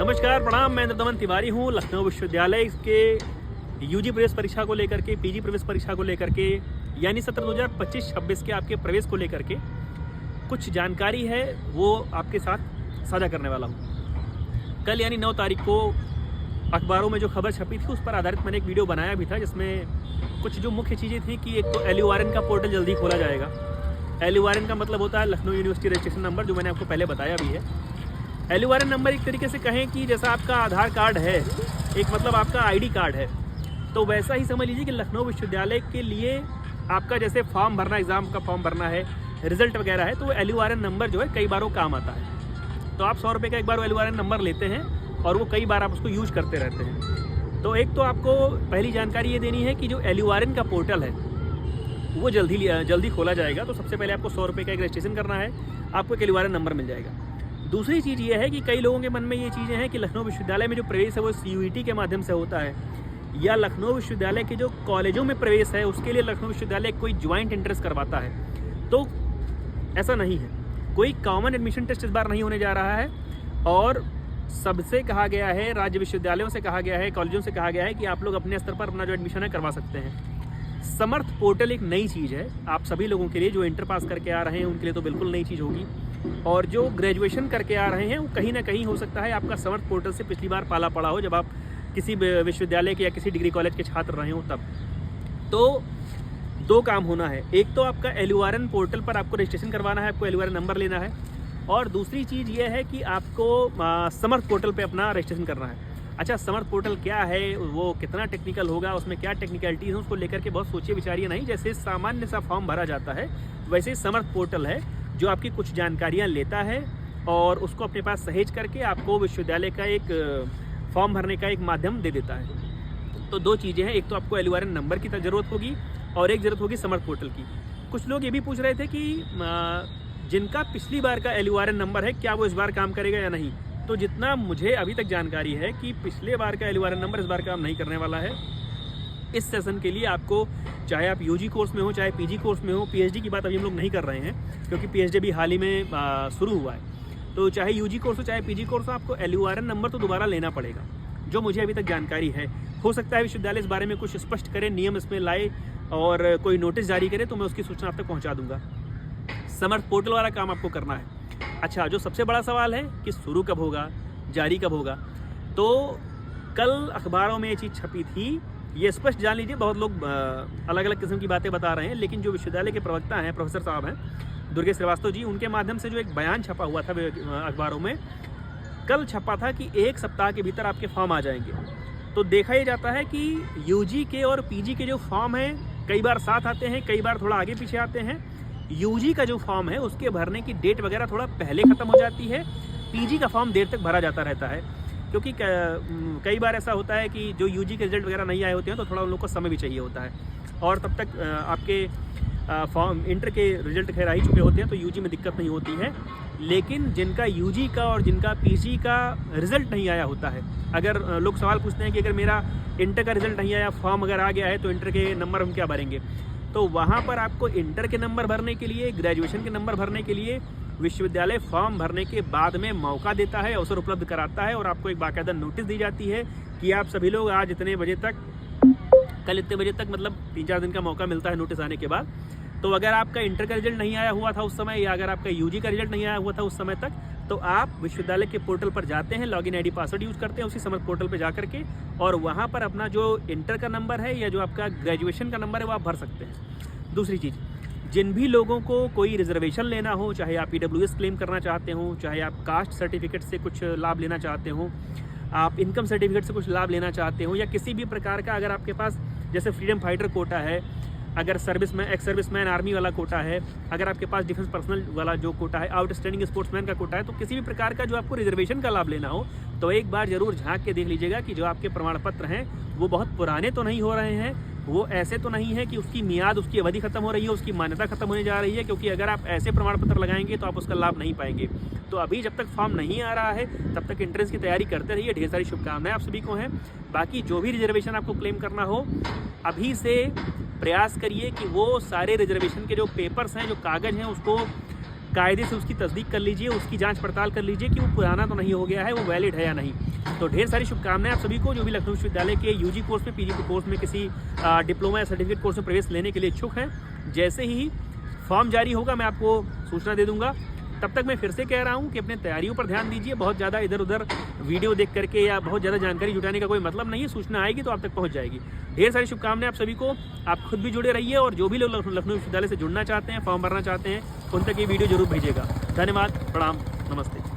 नमस्कार, प्रणाम। मैं इंद्रदमन तिवारी हूँ। लखनऊ विश्वविद्यालय के यूजी प्रवेश परीक्षा को लेकर के, पीजी प्रवेश परीक्षा को लेकर के, यानी सत्र 2025-26 के आपके प्रवेश को लेकर के कुछ जानकारी है, वो आपके साथ साझा करने वाला हूँ। कल यानी 9 तारीख को अखबारों में जो खबर छपी थी उस पर आधारित मैंने एक वीडियो बनाया भी था, जिसमें कुछ जो मुख्य चीज़ें थी कि एक तो LURN का पोर्टल जल्दी खोला जाएगा। LURN का मतलब होता है लखनऊ यूनिवर्सिटी रजिस्ट्रेशन नंबर, जो मैंने आपको पहले बताया भी है। LURN नंबर एक तरीके से कहें कि जैसा आपका आधार कार्ड है, एक मतलब आपका ID कार्ड है, तो वैसा ही समझ लीजिए कि लखनऊ विश्वविद्यालय के लिए आपका जैसे फॉर्म भरना, एग्ज़ाम का फॉर्म भरना है, रिजल्ट वगैरह है, तो वो LURN नंबर जो है कई बार वो काम आता है। तो आप 100 रुपये का एक बार वो LURN नंबर लेते हैं और वो कई बार आप उसको यूज करते रहते हैं। तो एक तो आपको पहली जानकारी ये देनी है कि जो LURN का पोर्टल है वो जल्दी खोला जाएगा। तो सबसे पहले आपको 100 रुपये का एक रजिस्ट्रेशन करना है, आपको एक LURN नंबर मिल जाएगा। दूसरी चीज़ ये है कि कई लोगों के मन में ये चीज़ें हैं कि लखनऊ विश्वविद्यालय में जो प्रवेश है वो CUET के माध्यम से होता है, या लखनऊ विश्वविद्यालय के जो कॉलेजों में प्रवेश है उसके लिए लखनऊ विश्वविद्यालय कोई ज्वाइंट एंट्रेंस करवाता है। तो ऐसा नहीं है, कोई कॉमन एडमिशन टेस्ट इस बार नहीं होने जा रहा है। और सबसे कहा गया है, राज्य विश्वविद्यालयों से कहा गया है, कॉलेजों से कहा गया है कि आप लोग अपने स्तर पर अपना जो एडमिशन है करवा सकते हैं। समर्थ पोर्टल एक नई चीज़ है आप सभी लोगों के लिए। जो इंटर पास करके आ रहे हैं उनके लिए तो बिल्कुल नई चीज़ होगी, और जो ग्रेजुएशन करके आ रहे हैं वो कहीं ना कहीं हो सकता है आपका समर्थ पोर्टल से पिछली बार पाला पड़ा हो, जब आप किसी विश्वविद्यालय के या किसी डिग्री कॉलेज के छात्र रहे हो तब। तो दो काम होना है, एक तो आपका LURN पोर्टल पर आपको रजिस्ट्रेशन करवाना है, आपको LURN नंबर लेना है, और दूसरी चीज़ ये है कि आपको समर्थ पोर्टल पे अपना रजिस्ट्रेशन करना है। अच्छा, समर्थ पोर्टल क्या है, वो कितना टेक्निकल होगा, उसमें क्या टेक्निकलिटीज़ हैं, उसको लेकर के बहुत सोचिए विचारिए नहीं। जैसे सामान्य सा फॉर्म भरा जाता है वैसे समर्थ पोर्टल है जो आपकी कुछ जानकारियाँ लेता है और उसको अपने पास सहेज करके आपको विश्वविद्यालय का एक फॉर्म भरने का एक माध्यम दे देता है। तो दो चीज़ें हैं, एक तो आपको LURN नंबर की ज़रूरत होगी और एक ज़रूरत होगी समर्थ पोर्टल की। कुछ लोग ये भी पूछ रहे थे कि जिनका पिछली बार का LURN नंबर है क्या वो इस बार काम करेगा या नहीं। तो जितना मुझे अभी तक जानकारी है कि पिछले बार का LURN नंबर इस बार काम नहीं करने वाला है। इस सेशन के लिए आपको, चाहे आप UG कोर्स में हो चाहे PG कोर्स में हो, PhD की बात अभी हम लोग नहीं कर रहे हैं क्योंकि PhD भी हाल ही में शुरू हुआ है। तो चाहे UG कोर्स हो चाहे PG कोर्स हो, आपको LURN नंबर तो दोबारा लेना पड़ेगा, जो मुझे अभी तक जानकारी है। हो सकता है विश्वविद्यालय इस बारे में कुछ स्पष्ट करे, नियम इसमें लाए और कोई नोटिस जारी करे तो मैं उसकी सूचना आप तक पहुँचा दूँगा। समर्थ पोर्टल वाला काम आपको करना है। अच्छा, जो सबसे बड़ा सवाल है कि शुरू कब होगा, जारी कब होगा, तो कल अखबारों में ये चीज़ छपी थी, ये स्पष्ट जान लीजिए। बहुत लोग अलग अलग किस्म की बातें बता रहे हैं, लेकिन जो विश्वविद्यालय के प्रवक्ता हैं, प्रोफेसर साहब हैं दुर्गेश श्रीवास्तव जी, उनके माध्यम से जो एक बयान छपा हुआ था अखबारों में, कल छपा था कि 1 सप्ताह के भीतर आपके फॉर्म आ जाएंगे। तो देखा ये जाता है कि UG के और PG के जो फॉर्म हैं कई बार साथ आते हैं, कई बार थोड़ा आगे पीछे आते हैं। UG का जो फॉर्म है उसके भरने की डेट वगैरह थोड़ा पहले ख़त्म हो जाती है, PG का फॉर्म देर तक भरा जाता रहता है, क्योंकि कई बार ऐसा होता है कि जो UG के रिजल्ट वगैरह नहीं आए होते हैं तो थोड़ा उन लोग को समय भी चाहिए होता है, और तब तक आपके फॉर्म इंटर के रिजल्ट खैर आ ही चुके होते हैं, तो UG में दिक्कत नहीं होती है। लेकिन जिनका UG का और जिनका PG का रिज़ल्ट नहीं आया होता है, अगर लोग सवाल पूछते हैं कि अगर मेरा इंटर का रिज़ल्ट नहीं आया, फॉर्म अगर आ गया है तो इंटर के नंबर हम क्या भरेंगे, तो वहाँ पर आपको इंटर के नंबर भरने के लिए, ग्रेजुएशन के नंबर भरने के लिए विश्वविद्यालय फॉर्म भरने के बाद में मौका देता है, अवसर उपलब्ध कराता है, और आपको एक बाकायदा नोटिस दी जाती है कि आप सभी लोग आज इतने बजे तक, कल इतने बजे तक, मतलब 3-4 दिन का मौका मिलता है नोटिस आने के बाद। तो अगर आपका इंटर का रिजल्ट नहीं आया हुआ था उस समय, या अगर आपका UG का रिजल्ट नहीं आया हुआ था उस समय तक, तो आप विश्वविद्यालय के पोर्टल पर जाते हैं, लॉगिन ID पासवर्ड यूज़ करते हैं उसी समर्थ पोर्टल पर जा करके, और वहाँ पर अपना जो इंटर का नंबर है या जो आपका ग्रेजुएशन का नंबर है वो आप भर सकते हैं। दूसरी चीज़, जिन भी लोगों को कोई रिजर्वेशन लेना हो, चाहे आप EWS क्लेम करना चाहते हो, चाहे आप कास्ट सर्टिफिकेट से कुछ लाभ लेना चाहते हो, आप इनकम सर्टिफिकेट से कुछ लाभ लेना चाहते हो, या किसी भी प्रकार का अगर आपके पास जैसे फ्रीडम फाइटर कोटा है, अगर एक्स सर्विसमैन आर्मी वाला कोटा है, अगर आपके पास डिफेंस पर्सनल वाला जो कोटा है, आउटस्टैंडिंग स्पोर्ट्समैन का कोटा है, तो किसी भी प्रकार का जो आपको रिजर्वेशन का लाभ लेना हो तो एक बार ज़रूर झांक के देख लीजिएगा कि जो आपके प्रमाण पत्र हैं वो बहुत पुराने तो नहीं हो रहे हैं, वो ऐसे तो नहीं है कि उसकी मियाद, उसकी अवधि खत्म हो रही है, उसकी मान्यता खत्म होने जा रही है, क्योंकि अगर आप ऐसे प्रमाण पत्र लगाएंगे तो आप उसका लाभ नहीं पाएंगे। तो अभी जब तक फॉर्म नहीं आ रहा है तब तक एंट्रेंस की तैयारी करते रहिए। ढेर सारी शुभकामनाएं आप सभी को हैं। बाकी जो भी रिजर्वेशन आपको क्लेम करना हो, अभी से प्रयास करिए कि वो सारे रिजर्वेशन के जो पेपर्स हैं, जो कागज़ हैं, उसको कायदे से उसकी तस्दीक कर लीजिए, उसकी जांच पड़ताल कर लीजिए कि वो पुराना तो नहीं हो गया है, वो वैलिड है या नहीं। तो ढेर सारी शुभकामनाएं आप सभी को जो भी लखनऊ विश्वविद्यालय के यूजी कोर्स में, पीजी कोर्स में, किसी डिप्लोमा या सर्टिफिकेट कोर्स में प्रवेश लेने के लिए इच्छुक हैं। जैसे ही फॉर्म जारी होगा मैं आपको सूचना दे दूंगा। तब तक मैं फिर से कह रहा हूं कि अपने तैयारियों पर ध्यान दीजिए। बहुत ज़्यादा इधर उधर वीडियो देख करके या बहुत ज़्यादा जानकारी जुटाने का कोई मतलब नहीं है। सूचना आएगी तो आप तक पहुंच जाएगी। ढेर सारी शुभकामनाएं आप सभी को। आप खुद भी जुड़े रहिए और जो भी लोग लखनऊ विश्वविद्यालय से जुड़ना चाहते हैं, फॉर्म भरना चाहते हैं, उन तक ये वीडियो जरूर भेजिएगा। धन्यवाद, प्रणाम, नमस्ते।